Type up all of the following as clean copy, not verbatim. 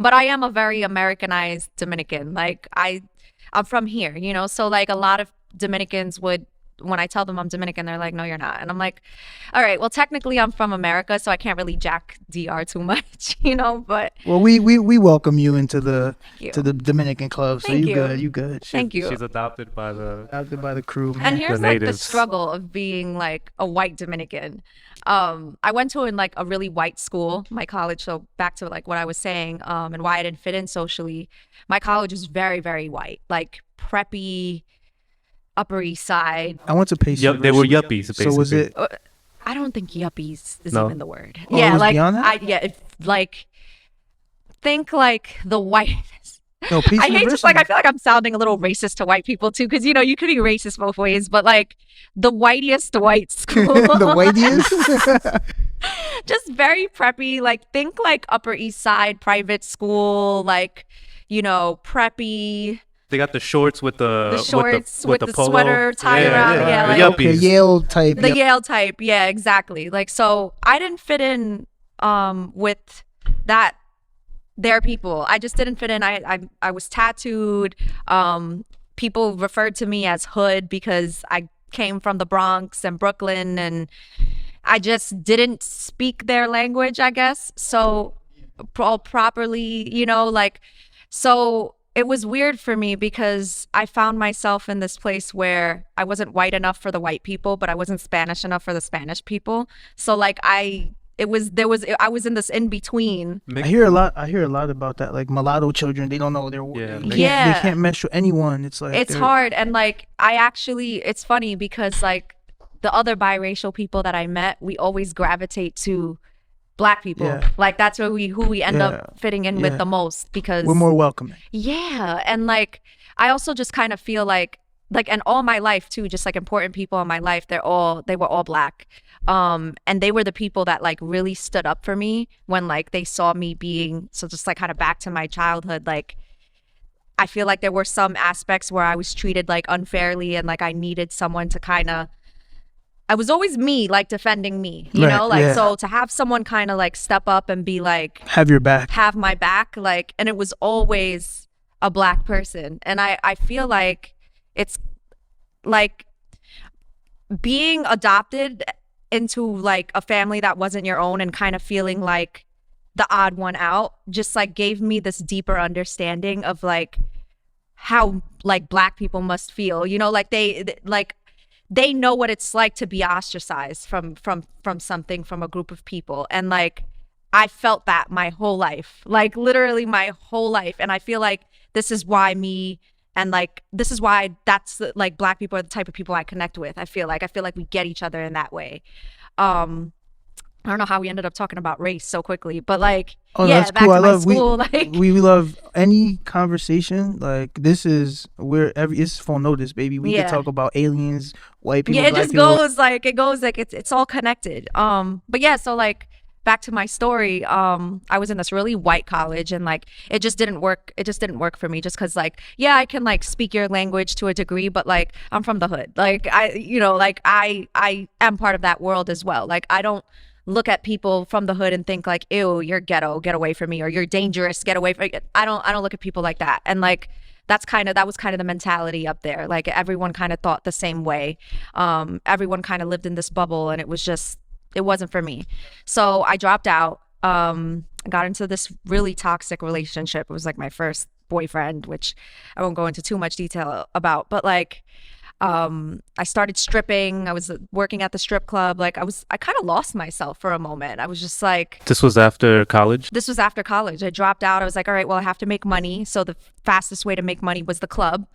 but I am a very Americanized Dominican. Like I'm from here, so like a lot of Dominicans would, when I tell them I'm Dominican, they're like, no, you're not. And I'm like, all right, well, technically I'm from America, so I can't really jack DR too much, but Well, we welcome you into thank you. to the Dominican club. So Thank you you. good, you good. Thank you. She's adopted by the Adopted by the crew, man. And here's The like the natives. struggle of being like a white Dominican. I went to like a really white school, my college. So back to like what I was saying, and why I didn't fit in socially. My college was very, very white, like preppy, Upper East Side. I went to Pace. Yep, they were yuppies. Basically. So was it? I don't think yuppies is No. even the word. Oh, it Yeah, was like beyond that? like think like the white. No, Pace I hate just like University. I feel like I'm sounding a little racist to white people too, because you could be racist both ways, but like the whitest white school, The whiteiest. just very preppy. Like think like Upper East Side private school, like preppy. They got the shorts with the shorts with the polo. sweater tie around, yeah, the like- Okay, yuppies. Yale type. The Yep. Yale type, yeah, exactly. Like so, I didn't fit in with that their people. I just didn't fit in. I was tattooed. People referred to me as hood because I came from the Bronx and Brooklyn, and I just didn't speak their language, I guess. So properly, like so it was weird for me because I found myself in this place where I wasn't white enough for the white people, but I wasn't Spanish enough for the Spanish people. So like I was in this in between. I hear a lot about that. Like mulatto children, they don't know their Yeah, they can't mesh with anyone. It's like It's hard. And like it's funny because like the other biracial people that I met, we always gravitate to Black people. Yeah. Like that's who we end up fitting in with Yeah. the most because we're more welcoming. Yeah. And like I also just kind of feel like and all my life too, just like important people in my life, they were all Black. And they were the people that like really stood up for me when like they saw me being, so just like kind of back to my childhood, like I feel like there were some aspects where I was treated like unfairly and like I needed someone to kind of, I was always me, like defending me, so to have someone kind of like step up and be like, Have your back. have my back, like, and it was always a Black person. And I feel like it's like being adopted into like a family that wasn't your own and kind of feeling like the odd one out just like gave me this deeper understanding of like how like Black people must feel, like they know what it's like to be ostracized from something, from a group of people. And like I felt that my whole life, like literally my whole life. And I feel like this is why that's like Black people are the type of people I connect with. I feel like we get each other in that way. I don't know how we ended up talking about race so quickly, but like, That's back cool. to my school, like we love any conversation. Like this is where it's full notice, baby. We can talk about aliens, white people. yeah, it Black just people. goes like it's all connected. But yeah, so like back to my story, I was in this really white college and like it just didn't work for me just because like I can like speak your language to a degree, but like I'm from the hood, like I am part of that world as well. Like I don't look at people from the hood and think like, ew, you're ghetto, get away from me, or you're dangerous, get away from me. I don't look at people like that. And like that was kind of the mentality up there. Like everyone kind of thought the same way. Everyone kind of lived in this bubble, and it wasn't for me. So I dropped out, got into this really toxic relationship. It was like my first boyfriend, which I won't go into too much detail about, but like I started stripping. I was working at the strip club. Like I kind of lost myself for a moment. I was just like, This was after college. this was after college. I dropped out. I was like, all right, well, I have to make money. So the fastest way to make money was the club.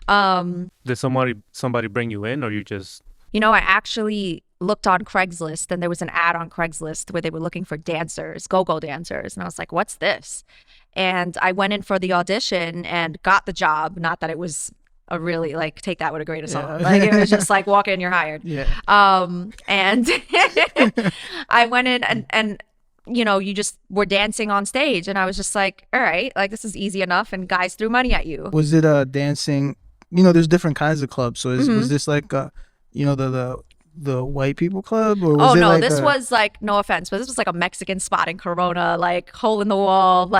Did somebody bring you in, or you just? I actually looked on Craigslist, and there was an ad on Craigslist where they were looking for dancers, go-go dancers. And I was like, what's this? And I went in for the audition and got the job. Not that it was a really like take that with a grain of salt. Like it was just like walk in, you're hired. Yeah. And I went in and you just were dancing on stage, and I was just like, all right, like this is easy enough, and guys threw money at you. Was it dancing? There's different kinds of clubs. So was this like the white people club, or was it no, like this was like, no offense, but this was like a Mexican spot in Corona, like hole in the wall,